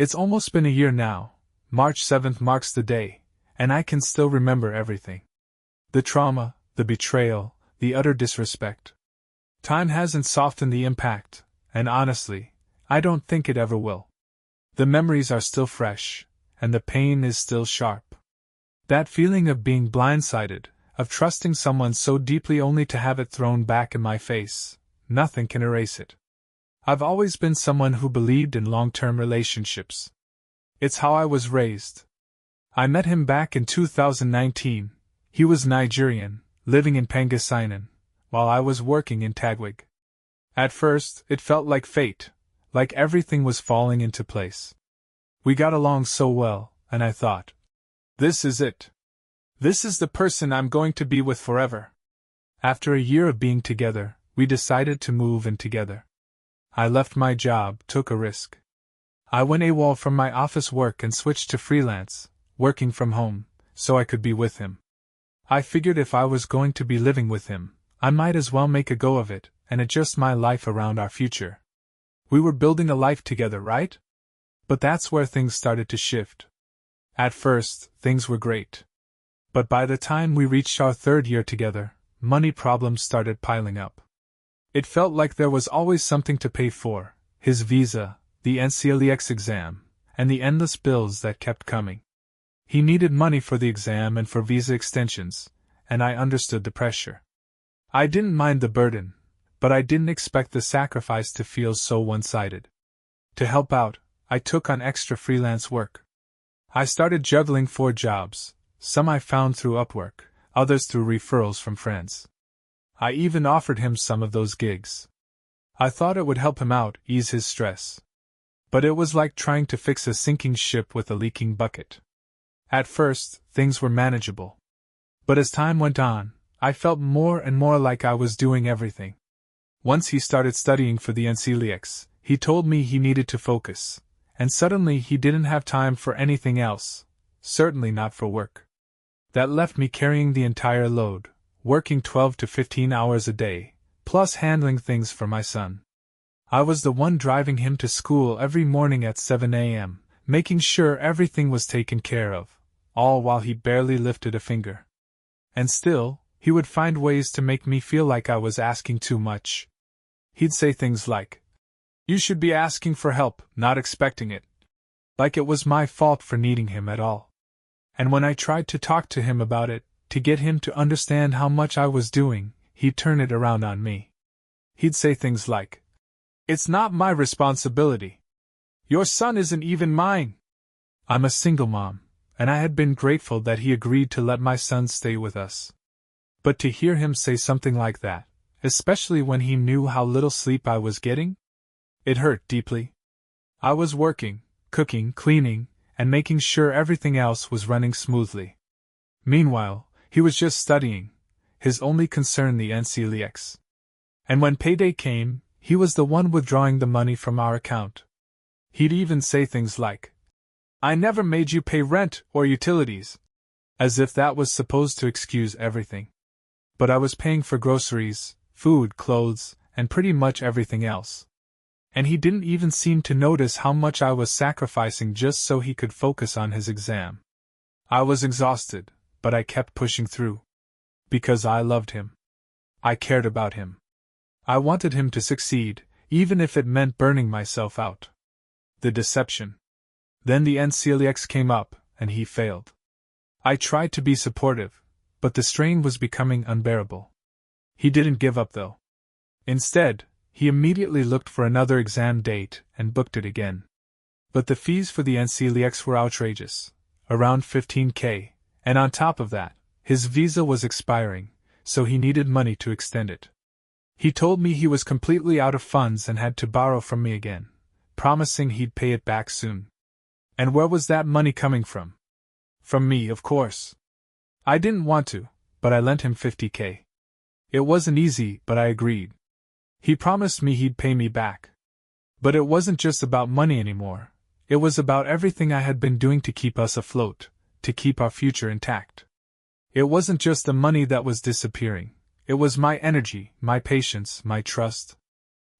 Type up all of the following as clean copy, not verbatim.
It's almost been a year now. March 7th marks the day, and I can still remember everything. The trauma, the betrayal, the utter disrespect. Time hasn't softened the impact, and honestly, I don't think it ever will. The memories are still fresh, and the pain is still sharp. That feeling of being blindsided, of trusting someone so deeply only to have it thrown back in my face, nothing can erase it. I've always been someone who believed in long-term relationships. It's how I was raised. I met him back in 2019. He was Nigerian, living in Pangasinan, while I was working in Tagwig. At first, it felt like fate, like everything was falling into place. We got along so well, and I thought, this is it. This is the person I'm going to be with forever. After a year of being together, we decided to move in together. I left my job, took a risk. I went AWOL from my office work and switched to freelance, working from home, so I could be with him. I figured if I was going to be living with him, I might as well make a go of it and adjust my life around our future. We were building a life together, right? But that's where things started to shift. At first, things were great. But by the time we reached our third year together, money problems started piling up. It felt like there was always something to pay for: his visa, the NCLEX exam, and the endless bills that kept coming. He needed money for the exam and for visa extensions, and I understood the pressure. I didn't mind the burden, but I didn't expect the sacrifice to feel so one-sided. To help out, I took on extra freelance work. I started juggling 4 jobs, some I found through Upwork, others through referrals from friends. I even offered him some of those gigs. I thought it would help him out, ease his stress. But it was like trying to fix a sinking ship with a leaking bucket. At first, things were manageable. But as time went on, I felt more and more like I was doing everything. Once he started studying for the NCLEX, he told me he needed to focus, and suddenly he didn't have time for anything else, certainly not for work. That left me carrying the entire load, working 12 to 15 hours a day, plus handling things for my son. I was the one driving him to school every morning at 7 a.m., making sure everything was taken care of, all while he barely lifted a finger. And still, he would find ways to make me feel like I was asking too much. He'd say things like, "You should be asking for help, not expecting it." Like it was my fault for needing him at all. And when I tried to talk to him about it, to get him to understand how much I was doing, he'd turn it around on me. He'd say things like, "It's not my responsibility. Your son isn't even mine." I'm a single mom, and I had been grateful that he agreed to let my son stay with us. But to hear him say something like that, especially when he knew how little sleep I was getting, it hurt deeply. I was working, cooking, cleaning, and making sure everything else was running smoothly. Meanwhile, he was just studying, his only concern the NCLEX. And when payday came, he was the one withdrawing the money from our account. He'd even say things like, "I never made you pay rent or utilities," as if that was supposed to excuse everything. But I was paying for groceries, food, clothes, and pretty much everything else. And he didn't even seem to notice how much I was sacrificing just so he could focus on his exam. I was exhausted, but I kept pushing through. Because I loved him. I cared about him. I wanted him to succeed, even if it meant burning myself out. The deception. Then the NCLEX came up, and he failed. I tried to be supportive, but the strain was becoming unbearable. He didn't give up though. Instead, he immediately looked for another exam date and booked it again. But the fees for the NCLEX were outrageous, around $15,000, and on top of that, his visa was expiring, so he needed money to extend it. He told me he was completely out of funds and had to borrow from me again, promising he'd pay it back soon. And where was that money coming from? From me, of course. I didn't want to, but I lent him $50,000. It wasn't easy, but I agreed. He promised me he'd pay me back. But it wasn't just about money anymore. It was about everything I had been doing to keep us afloat, to keep our future intact. It wasn't just the money that was disappearing. It was my energy, my patience, my trust.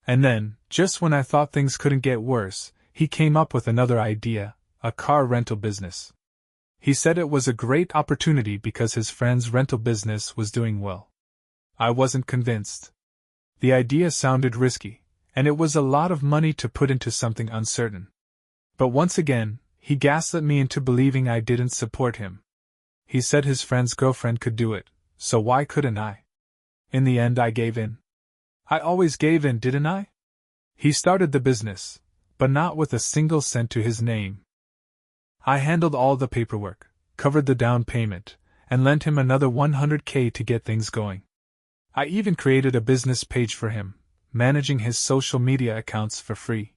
And then, just when I thought things couldn't get worse, he came up with another idea, a car rental business. He said it was a great opportunity because his friend's rental business was doing well. I wasn't convinced. The idea sounded risky, and it was a lot of money to put into something uncertain. But once again, he gaslit me into believing I didn't support him. He said his friend's girlfriend could do it, so why couldn't I? In the end, I gave in. I always gave in, didn't I? He started the business, but not with a single cent to his name. I handled all the paperwork, covered the down payment, and lent him another $100K to get things going. I even created a business page for him, managing his social media accounts for free.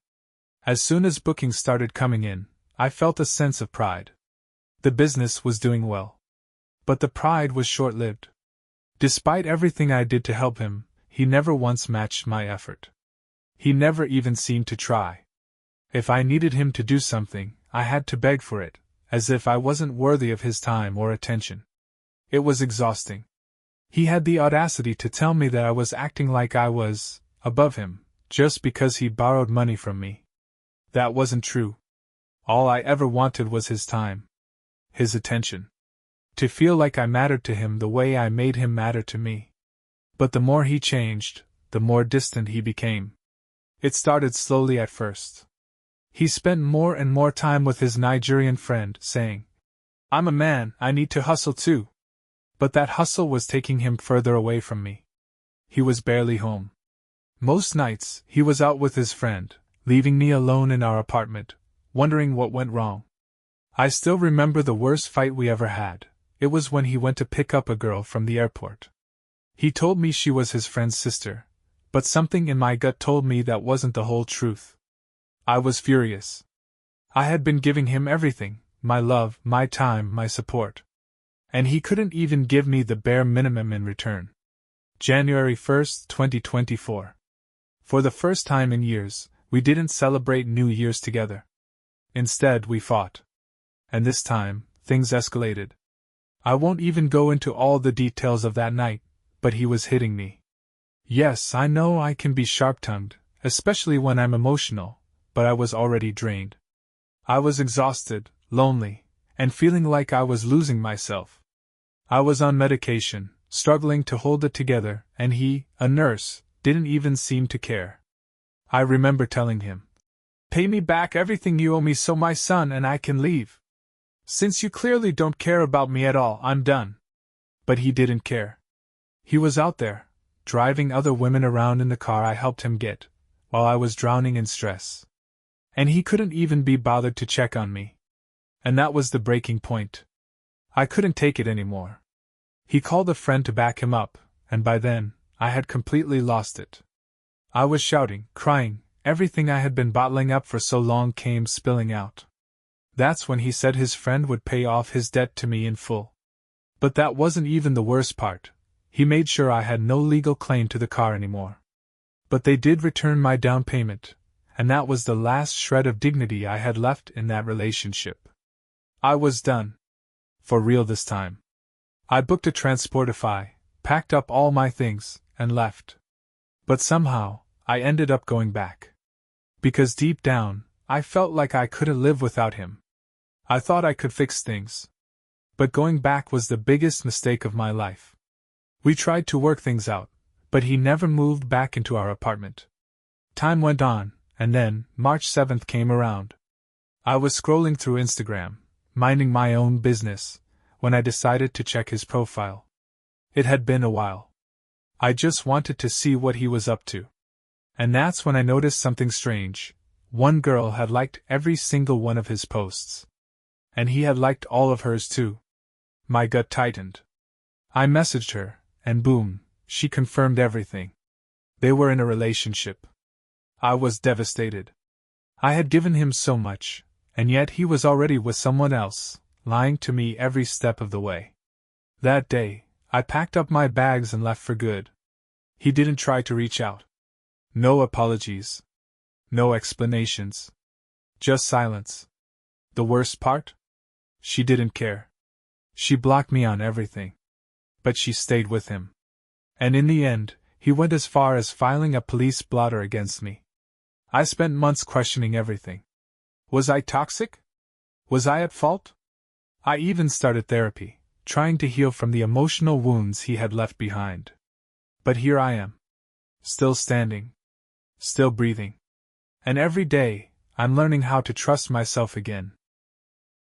As soon as bookings started coming in, I felt a sense of pride. The business was doing well. But the pride was short-lived. Despite everything I did to help him, he never once matched my effort. He never even seemed to try. If I needed him to do something, I had to beg for it, as if I wasn't worthy of his time or attention. It was exhausting. He had the audacity to tell me that I was acting like I was above him, just because he borrowed money from me. That wasn't true. All I ever wanted was his time. His attention. To feel like I mattered to him the way I made him matter to me. But the more he changed, the more distant he became. It started slowly at first. He spent more and more time with his Nigerian friend, saying, "I'm a man, I need to hustle too." But that hustle was taking him further away from me. He was barely home. Most nights, he was out with his friend, leaving me alone in our apartment, wondering what went wrong. I still remember the worst fight we ever had. It was when he went to pick up a girl from the airport. He told me she was his friend's sister, but something in my gut told me that wasn't the whole truth. I was furious. I had been giving him everything, my love, my time, my support. And he couldn't even give me the bare minimum in return. January 1st, 2024. For the first time in years, we didn't celebrate New Year's together. Instead, we fought. And this time, things escalated. I won't even go into all the details of that night, but he was hitting me. Yes, I know I can be sharp-tongued, especially when I'm emotional, but I was already drained. I was exhausted, lonely, and feeling like I was losing myself. I was on medication, struggling to hold it together, and he, a nurse, didn't even seem to care. I remember telling him, "Pay me back everything you owe me so my son and I can leave. Since you clearly don't care about me at all, I'm done." But he didn't care. He was out there, driving other women around in the car I helped him get, while I was drowning in stress. And he couldn't even be bothered to check on me. And that was the breaking point. I couldn't take it anymore. He called a friend to back him up, and by then, I had completely lost it. I was shouting, crying, everything I had been bottling up for so long came spilling out. That's when he said his friend would pay off his debt to me in full. But that wasn't even the worst part. He made sure I had no legal claim to the car anymore. But they did return my down payment, and that was the last shred of dignity I had left in that relationship. I was done. For real this time. I booked a Transportify, packed up all my things, and left. But somehow, I ended up going back. Because deep down, I felt like I couldn't live without him. I thought I could fix things. But going back was the biggest mistake of my life. We tried to work things out, but he never moved back into our apartment. Time went on, and then, March 7th came around. I was scrolling through Instagram, minding my own business, when I decided to check his profile. It had been a while. I just wanted to see what he was up to. And that's when I noticed something strange. One girl had liked every single one of his posts. And he had liked all of hers too. My gut tightened. I messaged her, and boom, she confirmed everything. They were in a relationship. I was devastated. I had given him so much, and yet he was already with someone else, lying to me every step of the way. That day, I packed up my bags and left for good. He didn't try to reach out. No apologies. No explanations. Just silence. The worst part? She didn't care. She blocked me on everything. But she stayed with him. And in the end, he went as far as filing a police blotter against me. I spent months questioning everything. Was I toxic? Was I at fault? I even started therapy, trying to heal from the emotional wounds he had left behind. But here I am. Still standing. Still breathing. And every day, I'm learning how to trust myself again.